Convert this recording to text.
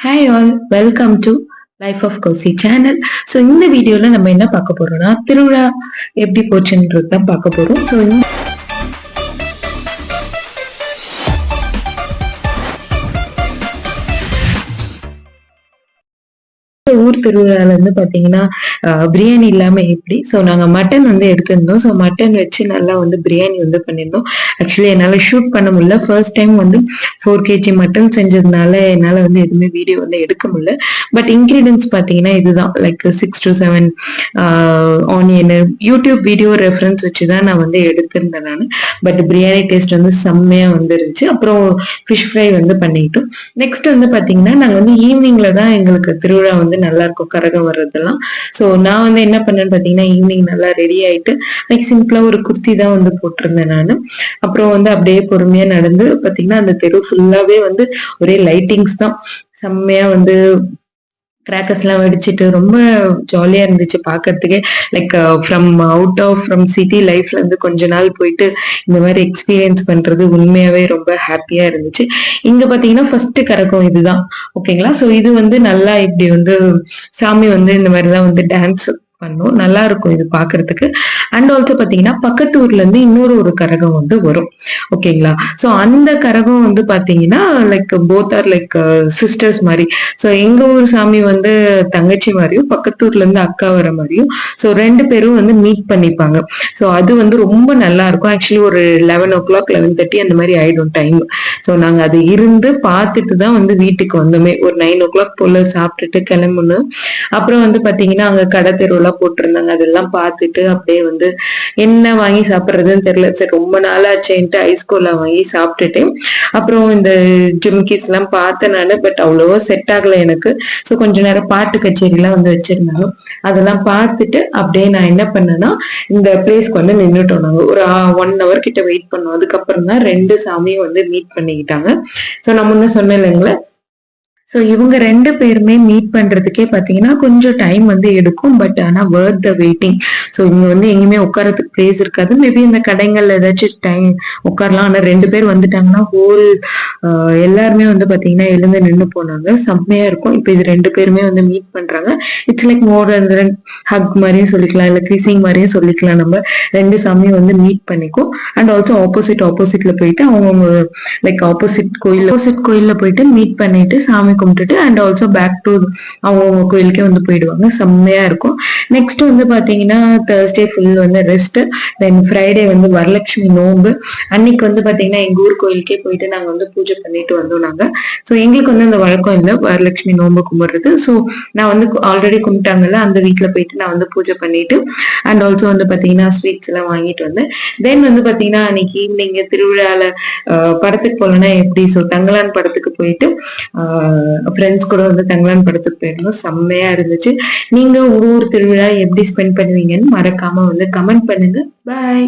Hi all, welcome to life of cosy channel. So இந்த வீடியோல நம்ம என்ன பார்க்க போறோம்னா, திருவிழா எப்படி போச்சுன்றது தான் பார்க்க போறோம். ஸோ ஊர் திருவிழால இருந்து பாத்தீங்கன்னா பிரியாணி இல்லாம எப்படி. ஸோ நாங்க மட்டன் வந்து எடுத்திருந்தோம். ஸோ மட்டன் வச்சு நல்லா வந்து பிரியாணி வந்து பண்ணியிருந்தோம். ஆக்சுவலி என்னால ஷூட் பண்ண முடியல. ஃபர்ஸ்ட் டைம் வந்து 4 kg மட்டன் செஞ்சதுனால என்னால வந்து எதுவுமே வீடியோ வந்து எடுக்க முடியல. பட் இன்கிரீடியன்ஸ் பாத்தீங்கன்னா இதுதான், like 6 to 7 onion. YouTube video reference வச்சுதான் நான் வந்து எடுத்திருந்தேன் நான். பட் பிரியாணி டேஸ்ட் வந்து செம்மையா வந்துருச்சு. அப்புறம் ஃபிஷ் ஃப்ரை வந்து பண்ணிட்டோம். நெக்ஸ்ட் வந்து பாத்தீங்கன்னா நாங்க வந்து ஈவினிங்ல தான் எங்களுக்கு திருவிழா வந்து நல்லா இருக்கும், கரகம் வர்றதெல்லாம். சோ நான் வந்து என்ன பண்ணேன்னு பாத்தீங்கன்னா, ஈவினிங் நல்லா ரெடி ஆயிட்டு லைக் சிம்பிளா ஒரு குர்த்தி தான் வந்து போட்டிருந்தேன் நானு. அப்புறம் வந்து அப்படியே பொறுமையா நடந்து பாத்தீங்கன்னா அந்த தெரு ஃபுல்லாவே வந்து ஒரே லைட்டிங்ஸ் தான். செம்மையா வந்து கிராக்கர்ஸ் எல்லாம் வெடிச்சிட்டு ரொம்ப ஜாலியா இருந்துச்சு பாக்குறதுக்கே. லைக் ஃப்ரம் சிட்டி லைஃப்ல இருந்து கொஞ்ச நாள் போயிட்டு இந்த மாதிரி எக்ஸ்பீரியன்ஸ் பண்றது உண்மையாவே ரொம்ப ஹாப்பியா இருந்துச்சு. இங்க பாத்தீங்கன்னா ஃபர்ஸ்ட் கரகம் இதுதான், ஓகேங்களா. சோ இது வந்து நல்லா இப்படி வந்து சாமி வந்து இந்த மாதிரிதான் வந்து டான்ஸ் பண்ணும், நல்லா இருக்கும் இது பாக்குறதுக்கு. அண்ட் ஆல்சோ பாத்தீங்கன்னா பக்கத்து ஊர்ல இருந்து இன்னொரு ஒரு கரகம் வந்து வரும், ஓகேங்களா. சோ அந்த கரகம் வந்து பாத்தீங்கன்னா like both are like sisters மாதிரி. சோ எங்க ஊர் சாமி வந்து தங்கச்சி மாதிரியும், பக்கத்து ஊர்ல இருந்து அக்கா வர மாதிரியும். சோ 2 பேரும் வந்து மீட் பண்ணிப்பாங்க. சோ அது வந்து ரொம்ப நல்லா இருக்கும். ஆக்சுவலி ஒரு 11 o'clock 11:30 அந்த மாதிரி ஆயிடும் டைம். சோ நாங்க அது இருந்து பார்த்துட்டு தான் வந்து வீட்டுக்கு வந்தோமே. ஒரு 9 o'clock போல சாப்பிட்டுட்டு கிளம்பணும். அப்புறம் வந்து பாத்தீங்கன்னா அங்க கடை தெருவுலாம் போட்டிருந்தாங்க, அதெல்லாம் பார்த்துட்டு அப்படியே வந்து என்ன வாங்கி சாப்பிடுறதுன்னு தெரியல. சரி ரொம்ப நாளாச்சேன்ட்டு ஐஸ் கோலா வாங்கி சாப்பிட்டுட்டு அப்புறம் இந்த ஜிம்கிஸ் எல்லாம் பார்த்தேன் நானு. பட் அவ்வளவோ செட் ஆகல எனக்கு. ஸோ கொஞ்ச நேரம் பாட்டு கச்சேரி எல்லாம் வந்து வச்சிருந்தாங்க, அதெல்லாம் பார்த்துட்டு அப்படியே நான் என்ன பண்ணேன்னா இந்த பிளேஸ்க்கு வந்து நின்றுட்டோம். நாங்க ஒரு 1 hour கிட்ட வெயிட் பண்ணோம். அதுக்கப்புறம் தான் 2 சாமியும் வந்து மீட் பண்ணிக்கிட்டாங்க. ஸோ நான் முன்ன சொன்னேன் இல்லைங்களா, ஸோ இவங்க 2 பேருமே மீட் பண்றதுக்கே பாத்தீங்கன்னா கொஞ்சம் டைம் வந்து எடுக்கும். பட் ஆனா வர்த் த வெயிட்டிங். ஸோ இங்க வந்து எங்கேயுமே உட்காரத்துக்கு பிளேஸ் இருக்காது. மேபி இந்த கடைகள்ல ஏதாச்சும் டைம் உட்காரலாம். ஆனா 2 பேர் வந்துட்டாங்கன்னா ஹோல் எல்லாருமே வந்து பாத்தீங்கன்னா எழுந்து நின்று போனாங்க. செம்மையா இருக்கும். இப்ப இது 2 பேருமே வந்து மீட் பண்றாங்க. இட்ஸ் லைக் மோர் தென் ஹக் மாதிரியும் சொல்லிக்கலாம், இல்ல கிசிங் மாதிரியும் சொல்லிக்கலாம். நம்ம 2 சாமியும் வந்து மீட் பண்ணிக்கும். அண்ட் ஆல்சோ ஆப்போசிட்ல போயிட்டு அவங்க லைக் ஆப்போசிட் கோயில்ல போயிட்டு மீட் பண்ணிட்டு சாமி கும்பிட்டுட்டு அண்ட் ஆல்சோ பேக் டு அவங்க கோயிலுக்கே வந்து போயிடுவாங்க. செம்மையா இருக்கும். நெக்ஸ்ட் வந்து பாத்தீங்கன்னா தேர்ஸ்டே ஃபுல் வந்து ரெஸ்ட். தென் ஃப்ரைடே வந்து வரலட்சுமி நோம்பு. அன்னைக்கு வந்து பாத்தீங்கன்னா எங்க ஊர் கோயிலுக்கே போயிட்டு நாங்க வந்து பூஜை பண்ணிட்டு வந்தோம் நாங்க. ஸோ எங்களுக்கு வந்து அந்த வழக்கம் இல்லை வரலட்சுமி நோம்பு கும்பிடுறது. ஸோ நான் வந்து ஆல்ரெடி கும்பிட்டாங்கல்ல, அந்த வீட்டுல போயிட்டு நான் வந்து பூஜை பண்ணிட்டு அண்ட் ஆல்சோ வந்து பாத்தீங்கன்னா ஸ்வீட்ஸ் எல்லாம் வாங்கிட்டு வந்தேன். தென் வந்து பாத்தீங்கன்னா அன்னைக்கு ஈவினிங் திருவிழால படத்துக்கு போலன்னா எப்படி, ஸோ தங்கலான் படத்துக்கு போயிட்டு ஃப்ரெண்ட்ஸ் கூட வந்து தங்கலான் படத்துக்கு போயிருந்தோம். செம்மையா இருந்துச்சு. நீங்க உங்க ஊர் திருவிழா எப்படி ஸ்பெண்ட் பண்ணுவீங்கன்னு மறக்காம வந்து கமெண்ட் பண்ணுங்க. பாய்.